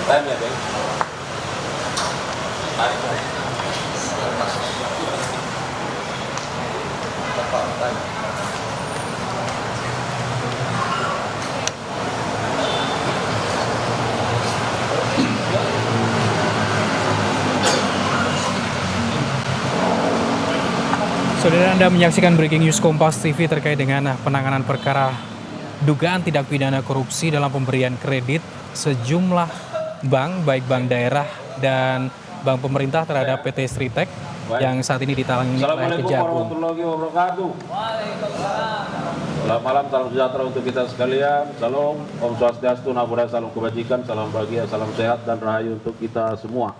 Tanya deh. Saudara, Anda menyaksikan Breaking News Kompas TV terkait dengan penanganan perkara dugaan tindak pidana korupsi dalam pemberian kredit sejumlah bank, baik bank daerah dan bank pemerintah terhadap PT Sritek yang saat ini ditangani oleh Assalamualaikum Kejagung. warahmatullahi wabarakatuh. Selamat malam, salam sejahtera untuk kita sekalian. Salam, Om Swastiastu, Namo Buddhaya, salam kebajikan, salam bahagia, salam sehat dan rahayu untuk kita semua.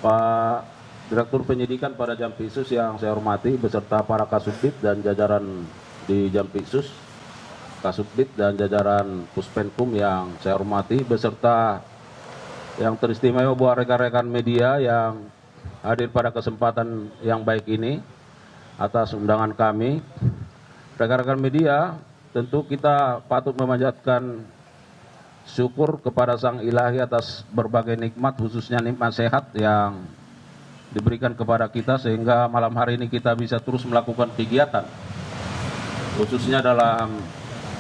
Pak Direktur Penyidikan pada Jampitsus yang saya hormati, beserta para Kasubdit dan jajaran di Jampitsus, Kasubdit dan jajaran Puspenkum yang saya hormati, beserta yang teristimewa buat rekan-rekan media yang hadir pada kesempatan yang baik ini atas undangan kami. Rekan-rekan media, tentu kita patut memanjatkan syukur kepada Sang Ilahi atas berbagai nikmat, khususnya nikmat sehat yang diberikan kepada kita sehingga malam hari ini kita bisa terus melakukan kegiatan, khususnya dalam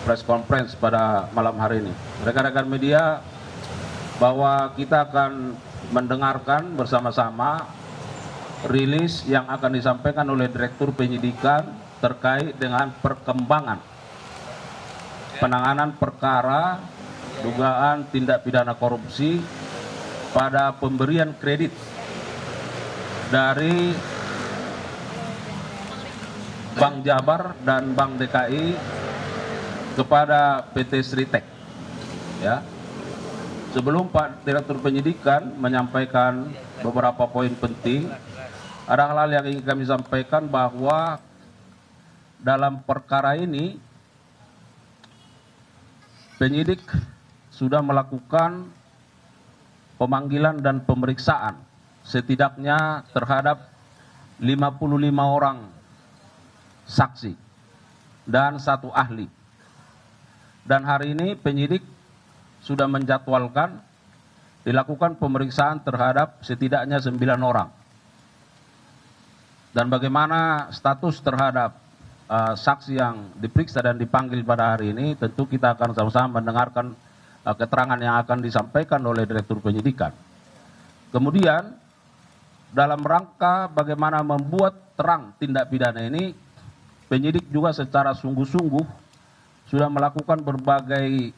press conference pada malam hari ini. Rekan-rekan media, bahwa kita akan mendengarkan bersama-sama rilis yang akan disampaikan oleh Direktur Penyidikan terkait dengan perkembangan penanganan perkara dugaan tindak pidana korupsi pada pemberian kredit dari Bank Jabar dan Bank DKI kepada PT Sritek. Ya. Sebelum Pak Direktur Penyidikan menyampaikan beberapa poin penting, ada hal-hal yang ingin kami sampaikan bahwa dalam perkara ini penyidik sudah melakukan pemanggilan dan pemeriksaan setidaknya terhadap 55 orang saksi dan 1 ahli. Dan hari ini penyidik sudah menjadwalkan dilakukan pemeriksaan terhadap setidaknya 9 orang. Dan bagaimana status terhadap saksi yang diperiksa dan dipanggil pada hari ini, tentu kita akan sama-sama mendengarkan keterangan yang akan disampaikan oleh Direktur Penyidikan. Kemudian dalam rangka bagaimana membuat terang tindak pidana ini, penyidik juga secara sungguh-sungguh sudah melakukan berbagai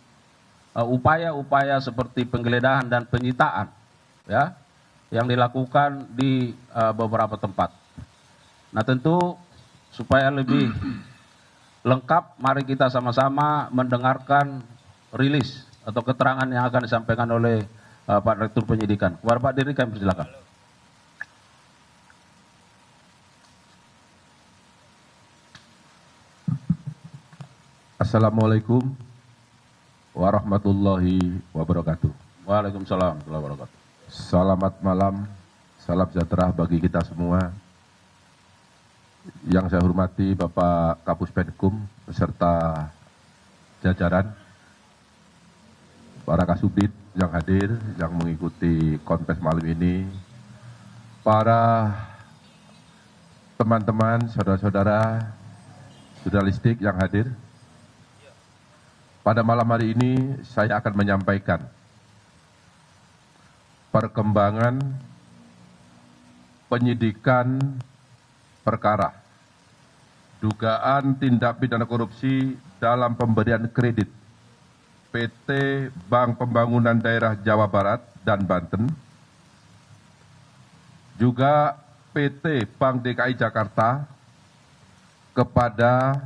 upaya-upaya seperti penggeledahan dan penyitaan, ya, yang dilakukan di beberapa tempat. Nah, tentu supaya lebih lengkap, mari kita sama-sama mendengarkan rilis atau keterangan yang akan disampaikan oleh Pak Direktur Penyidikan. Kepada Pak Dirjen kami persilakan. Assalamualaikum warahmatullahi wabarakatuh. Waalaikumsalam warahmatullahi wabarakatuh. Selamat malam, salam sejahtera bagi kita semua. Yang saya hormati Bapak Kapus Penkum beserta jajaran, para Kasubdit yang hadir, yang mengikuti kontes malam ini, para teman-teman, saudara-saudara, jurnalistik yang hadir. Pada malam hari ini saya akan menyampaikan perkembangan penyidikan perkara dugaan tindak pidana korupsi dalam pemberian kredit PT Bank Pembangunan Daerah Jawa Barat dan Banten, juga PT Bank DKI Jakarta kepada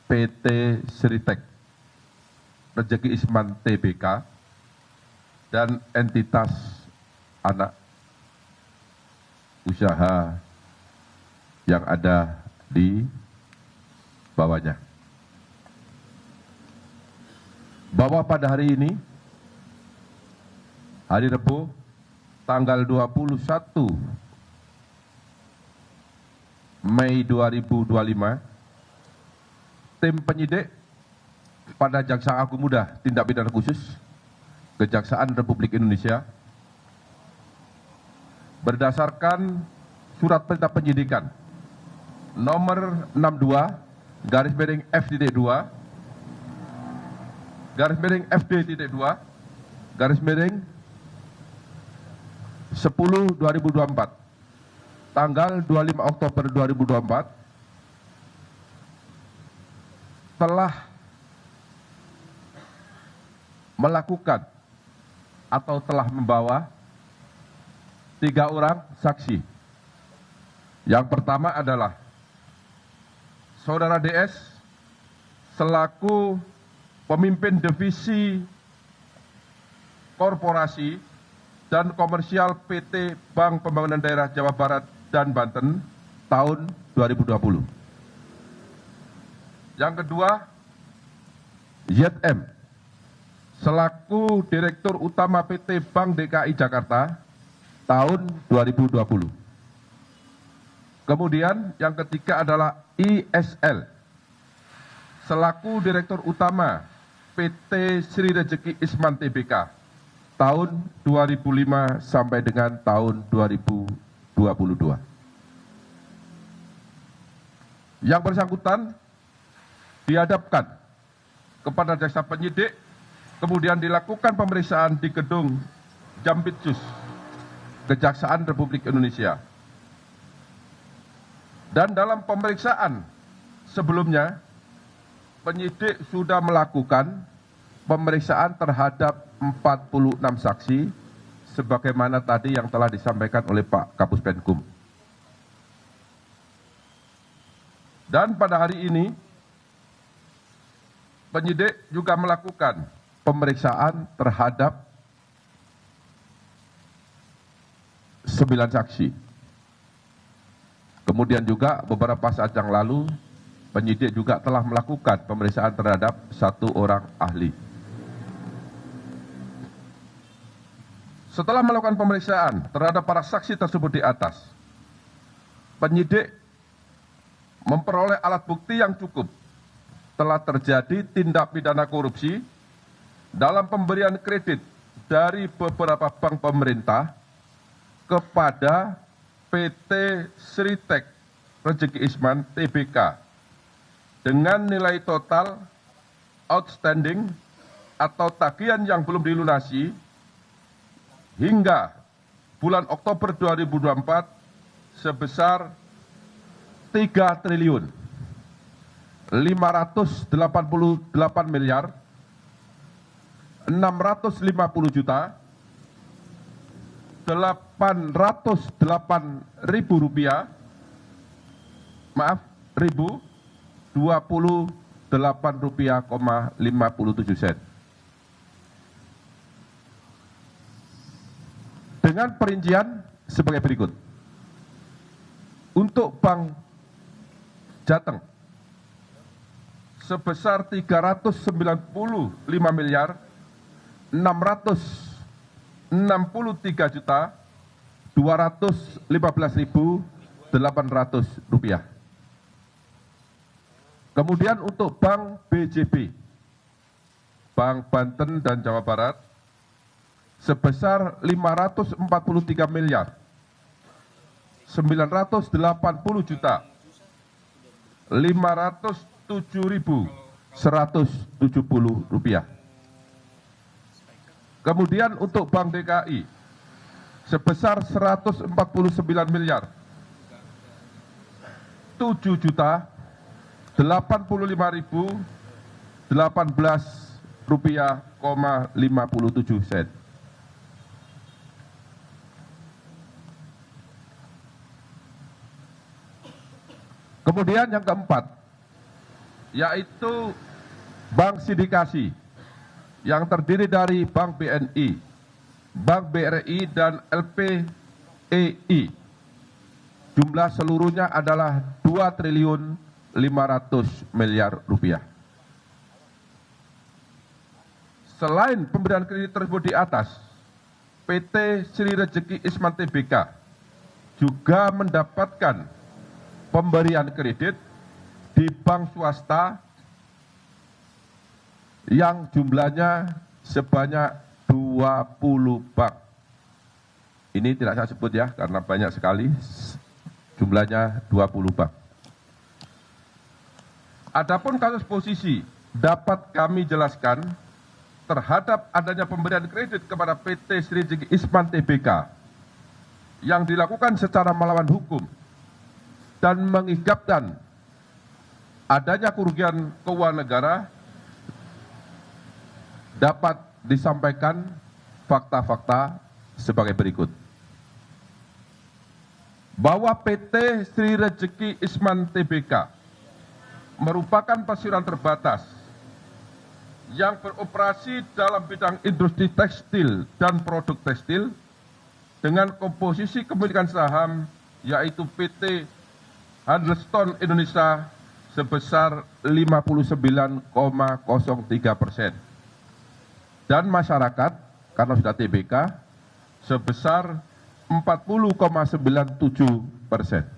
PT Sritek Rezeki Isman Tbk dan entitas anak usaha yang ada di bawahnya. Bahwa pada hari ini, hari Rabu, tanggal 21 Mei 2025, tim penyidik pada Jaksa Agung Muda Tindak Pidana Khusus Kejaksaan Republik Indonesia berdasarkan surat perintah penyidikan nomor 62-F-2-F-10/2024 tanggal 25 Oktober 2024 telah melakukan atau telah membawa 3 orang saksi. Yang pertama adalah Saudara DS selaku pemimpin divisi korporasi dan komersial PT Bank Pembangunan Daerah Jawa Barat dan Banten tahun 2020. Yang kedua, YM selaku Direktur Utama PT Bank DKI Jakarta tahun 2020. Kemudian yang ketiga adalah ISL selaku Direktur Utama PT Sri Rejeki Isman Tbk tahun 2005 sampai dengan tahun 2022. Yang bersangkutan dihadapkan kepada jaksa penyidik, kemudian dilakukan pemeriksaan di gedung Jampitsus Kejaksaan Republik Indonesia. Dan dalam pemeriksaan sebelumnya, penyidik sudah melakukan pemeriksaan terhadap 46 saksi, sebagaimana tadi yang telah disampaikan oleh Pak Kapus Penkum. Dan pada hari ini, penyidik juga melakukan pemeriksaan terhadap 9 saksi. Kemudian juga beberapa saat yang lalu, penyidik juga telah melakukan pemeriksaan terhadap 1 orang ahli. Setelah melakukan pemeriksaan terhadap para saksi tersebut di atas, penyidik memperoleh alat bukti yang cukup telah terjadi tindak pidana korupsi dalam pemberian kredit dari beberapa bank pemerintah kepada PT Sritek Rejeki Isman Tbk dengan nilai total outstanding atau tagihan yang belum dilunasi hingga bulan Oktober 2024 sebesar 3 triliun 588 miliar 650 juta 808.000 rupiah, maaf, 1.028 rupiah, 57 sen. Dengan perincian sebagai berikut. Untuk Bank Jateng sebesar 395 miliar 663 juta 215.800 rupiah. Kemudian untuk Bank BJB, Bank Banten dan Jawa Barat sebesar 543 miliar 980 juta 507.170 rupiah. Kemudian untuk Bank DKI sebesar 149 miliar 7 juta 85.018 rupiah, 57 sen. Kemudian yang keempat, yaitu Bank Sindikasi yang terdiri dari Bank BNI, Bank BRI, dan LPEI. Jumlah seluruhnya adalah 2 triliun 500 miliar rupiah. Selain pemberian kredit tersebut di atas, PT Sri Rejeki Isman Tbk juga mendapatkan pemberian kredit di bank swasta yang jumlahnya sebanyak 20 bank. Ini tidak saya sebut ya, karena banyak sekali, jumlahnya 20 bank. Adapun kasus posisi dapat kami jelaskan terhadap adanya pemberian kredit kepada PT Sri Rejeki Isman Tbk yang dilakukan secara melawan hukum dan mengakibatkan adanya kerugian keuangan negara, dapat disampaikan fakta-fakta sebagai berikut. Bahwa PT Sri Rejeki Isman Tbk merupakan perseroan terbatas yang beroperasi dalam bidang industri tekstil dan produk tekstil dengan komposisi kepemilikan saham yaitu PT Handelston Indonesia sebesar 59,03% dan masyarakat karena sudah TBK sebesar 40,97%.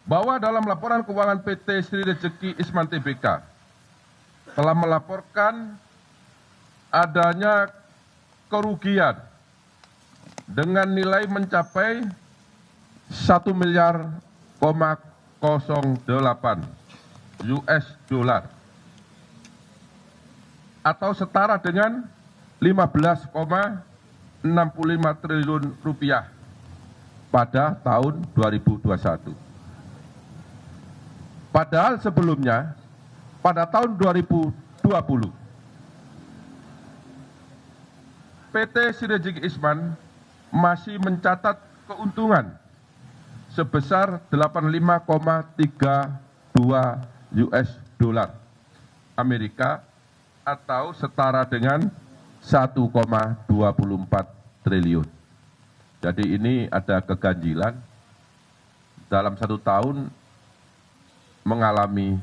Bahwa dalam laporan keuangan PT Sri Rejeki Isman Tbk telah melaporkan adanya kerugian dengan nilai mencapai 1 miliar 08 US dollar atau setara dengan 15,65 triliun rupiah pada tahun 2021. Padahal sebelumnya, pada tahun 2020, PT Sri Rejeki Isman masih mencatat keuntungan sebesar 85,32 US dollar Amerika atau setara dengan 1,24 triliun. Jadi ini ada keganjilan dalam satu tahun mengalami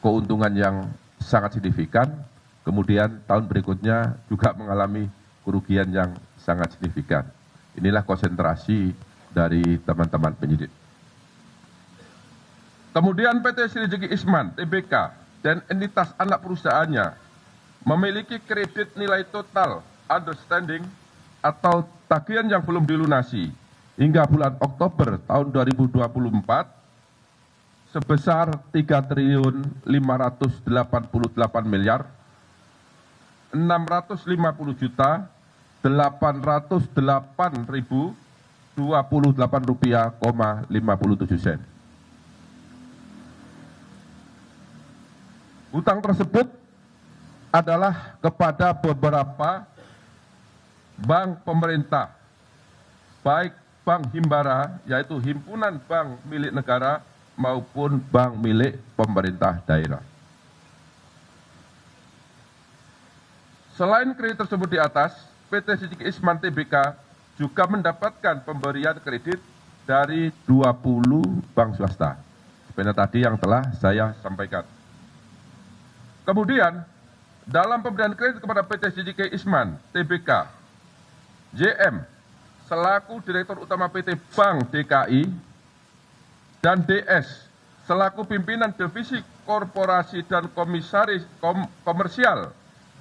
keuntungan yang sangat signifikan, kemudian tahun berikutnya juga mengalami kerugian yang sangat signifikan. Inilah konsentrasi dari teman-teman penyidik. Kemudian PT Sri Rejeki Isman Tbk dan entitas anak perusahaannya memiliki kredit nilai total outstanding atau tagihan yang belum dilunasi hingga bulan Oktober tahun 2024 sebesar 3.588 miliar 650.808.028 rupiah, 57 sen. Utang tersebut adalah kepada beberapa bank pemerintah, baik bank himbara, yaitu himpunan bank milik negara, maupun bank milik pemerintah daerah. Selain kredit tersebut di atas, PT Sri Rejeki Isman Tbk juga mendapatkan pemberian kredit dari 20 bank swasta, seperti tadi yang telah saya sampaikan. Kemudian, dalam pemberian kredit kepada PT Sri Rejeki Isman Tbk, JM selaku Direktur Utama PT Bank DKI dan DS selaku pimpinan divisi korporasi dan komisaris komersial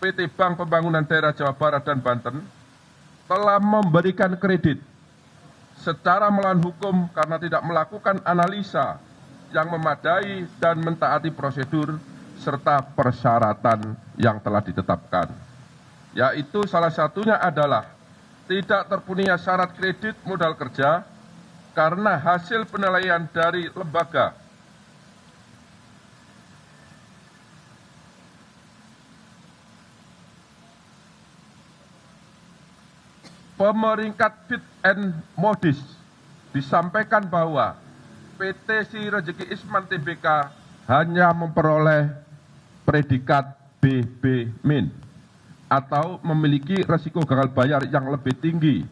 PT Bank Pembangunan Daerah Jawa Barat dan Banten telah memberikan kredit secara melawan hukum karena tidak melakukan analisa yang memadai dan mentaati prosedur serta persyaratan yang telah ditetapkan, yaitu salah satunya adalah tidak terpenuhinya syarat kredit modal kerja karena hasil penilaian dari lembaga pemeringkat Fit and Modis disampaikan bahwa PT Sri Rejeki Isman Tbk hanya memperoleh predikat BB- atau memiliki risiko gagal bayar yang lebih tinggi.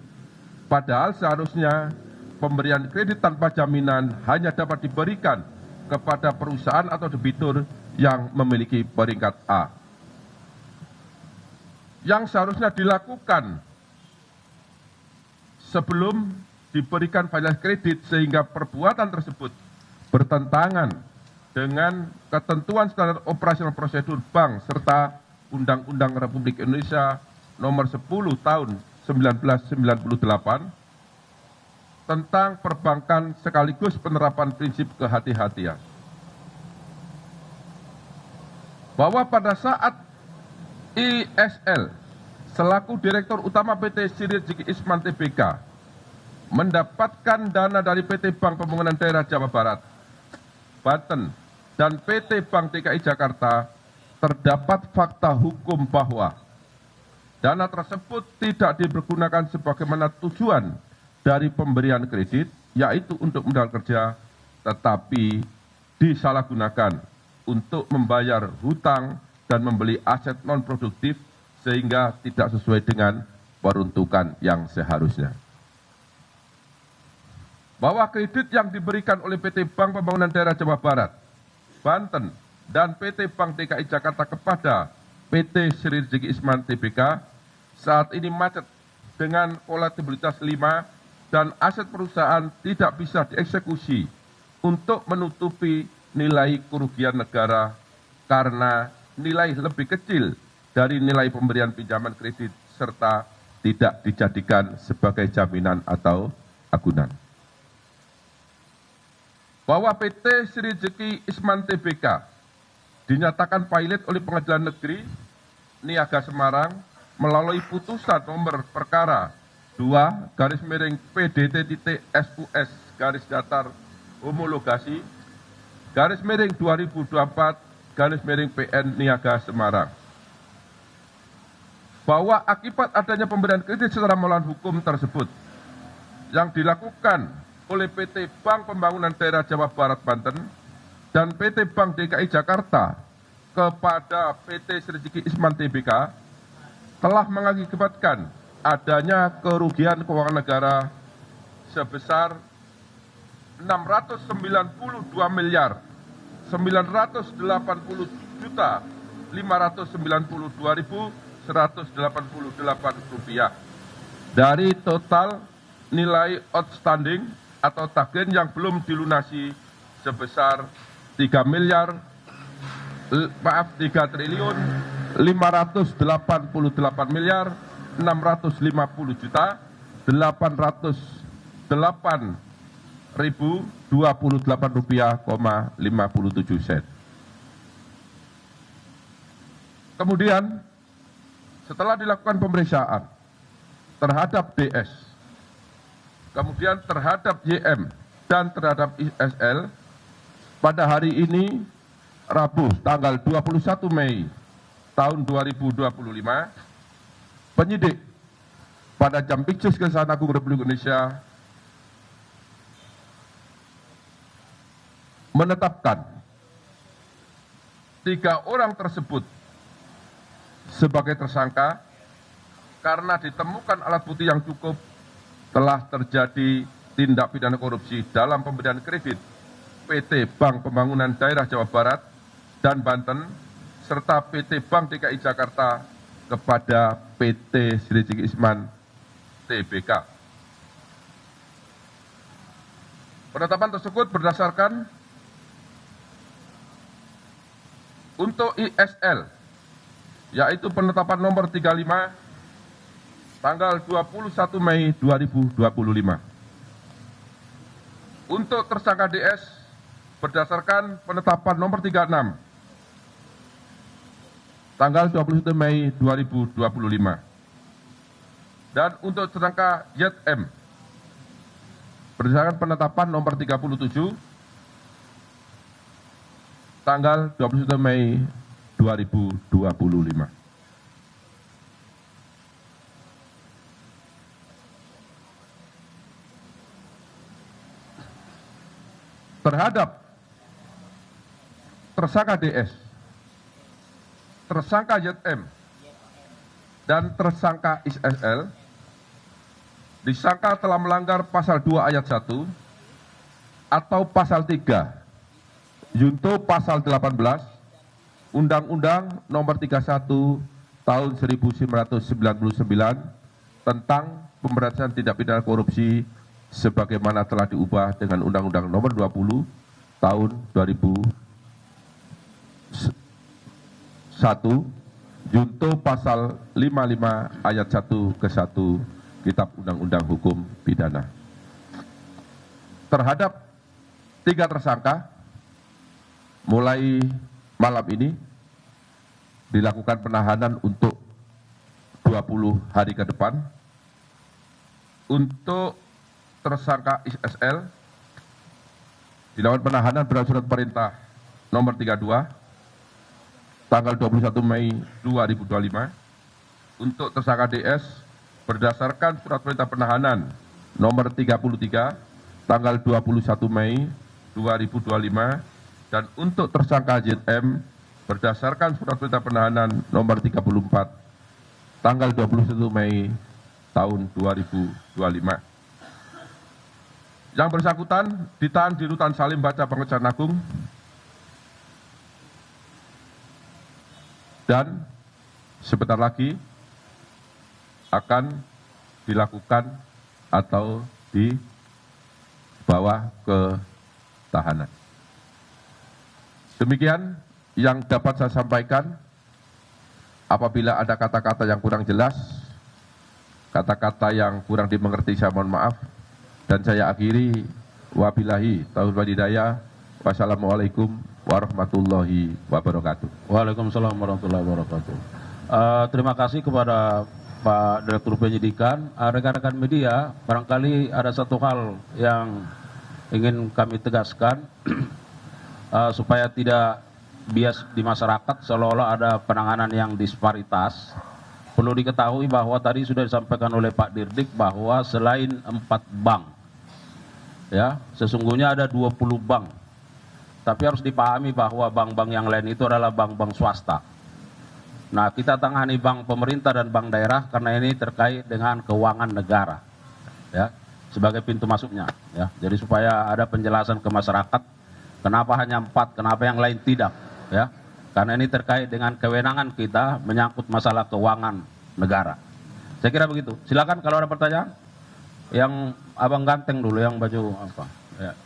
Padahal seharusnya pemberian kredit tanpa jaminan hanya dapat diberikan kepada perusahaan atau debitur yang memiliki peringkat A. Yang seharusnya dilakukan sebelum diberikan fasilitas kredit sehingga perbuatan tersebut bertentangan dengan ketentuan standar operasional prosedur bank serta Undang-Undang Republik Indonesia Nomor 10 Tahun 1998 tentang perbankan sekaligus penerapan prinsip kehati-hatian. Bahwa pada saat ISL selaku Direktur Utama PT Sri Rezeki Isman Tbk mendapatkan dana dari PT Bank Pembangunan Daerah Jawa Barat, Banten, dan PT Bank DKI Jakarta, terdapat fakta hukum bahwa dana tersebut tidak dipergunakan sebagaimana tujuan dari pemberian kredit, yaitu untuk modal kerja, tetapi disalahgunakan untuk membayar hutang dan membeli aset non-produktif sehingga tidak sesuai dengan peruntukan yang seharusnya. Bahwa kredit yang diberikan oleh PT Bank Pembangunan Daerah Jawa Barat, Banten, dan PT Bank DKI Jakarta kepada PT Sri Rezeki Isman Tbk saat ini macet dengan volatilitas 5 dan aset perusahaan tidak bisa dieksekusi untuk menutupi nilai kerugian negara karena nilai lebih kecil dari nilai pemberian pinjaman kredit serta tidak dijadikan sebagai jaminan atau agunan. Bahwa PT Sri Rezeki Isman Tbk dinyatakan pilot oleh Pengadilan Negeri Niaga Semarang melalui putusan nomor perkara 2/PDT.SUS/homologasi /2024/PN Niaga Semarang. Bahwa akibat adanya pemberian kredit secara melawan hukum tersebut yang dilakukan oleh PT Bank Pembangunan Daerah Jawa Barat Banten dan PT Bank DKI Jakarta kepada PT Sri Rezeki Isman Tbk telah mengakibatkan adanya kerugian keuangan negara sebesar 690.592.188 rupiah dari total nilai outstanding atau tagihan yang belum dilunasi sebesar 3.538.808.028.027 rupiah. Kemudian setelah dilakukan pemeriksaan terhadap DS, kemudian terhadap YM dan terhadap ISL, pada hari ini Rabu tanggal 21 Mei tahun 2025, penyidik pada Jampitsus Kejaksaan Agung Republik Indonesia menetapkan 3 orang tersebut sebagai tersangka karena ditemukan alat bukti yang cukup telah terjadi tindak pidana korupsi dalam pemberian kredit PT Bank Pembangunan Daerah Jawa Barat dan Banten serta PT Bank DKI Jakarta kepada PT Sri Rezeki Isman Tbk. Penetapan tersebut berdasarkan untuk ISL, yaitu penetapan nomor 35 tanggal 21 Mei 2025. Untuk tersangka DS berdasarkan penetapan nomor 36 tanggal 21 Mei 2025. Dan untuk tersangka YM berdasarkan penetapan nomor 37 tanggal 21 Mei 2025. Terhadap tersangka DS, tersangka YM, dan tersangka ISL disangka telah melanggar pasal 2 ayat 1 atau pasal 3 junto pasal 18 Undang-Undang Nomor 31 Tahun 1999 tentang pemberantasan tindak pidana korupsi sebagaimana telah diubah dengan Undang-Undang Nomor 20 Tahun 2001 junto pasal 55 ayat 1 ke 1 Kitab Undang-Undang Hukum Pidana. Terhadap 3 tersangka, mulai malam ini dilakukan penahanan untuk 20 hari ke depan. Untuk tersangka ISL dilakukan penahanan berdasarkan surat perintah nomor 32 tanggal 21 Mei 2025. Untuk tersangka DS berdasarkan surat perintah penahanan nomor 33 tanggal 21 Mei 2025, dan untuk tersangka ZM berdasarkan surat perintah penahanan nomor 34 tanggal 21 Mei tahun 2025. Yang bersangkutan ditahan di Rutan Salim Baca Kejaksaan Agung dan sebentar lagi akan dilakukan atau dibawa ke tahanan. Demikian yang dapat saya sampaikan. Apabila ada kata-kata yang kurang jelas, kata-kata yang kurang dimengerti, saya mohon maaf. Dan saya akhiri, wabillahi taufiq wal hidayah. Wassalamualaikum warahmatullahi wabarakatuh. Waalaikumsalam warahmatullahi wabarakatuh. Terima kasih kepada Pak Direktur Penyidikan. Rekan-rekan media, barangkali ada satu hal yang ingin kami tegaskan supaya tidak bias di masyarakat seolah-olah ada penanganan yang disparitas. Perlu diketahui bahwa tadi sudah disampaikan oleh Pak Dirdik bahwa selain 4 bank, ya, sesungguhnya ada 20 bank. Tapi harus dipahami bahwa bank-bank yang lain itu adalah bank-bank swasta. Nah, kita tangani bank pemerintah dan bank daerah karena ini terkait dengan keuangan negara, ya, sebagai pintu masuknya, ya. Jadi supaya ada penjelasan ke masyarakat, kenapa hanya 4, kenapa yang lain tidak, ya. Karena ini terkait dengan kewenangan kita menyangkut masalah keuangan negara. Saya kira begitu. Silakan kalau ada pertanyaan. Yang abang ganteng dulu, yang baju apa? Ya.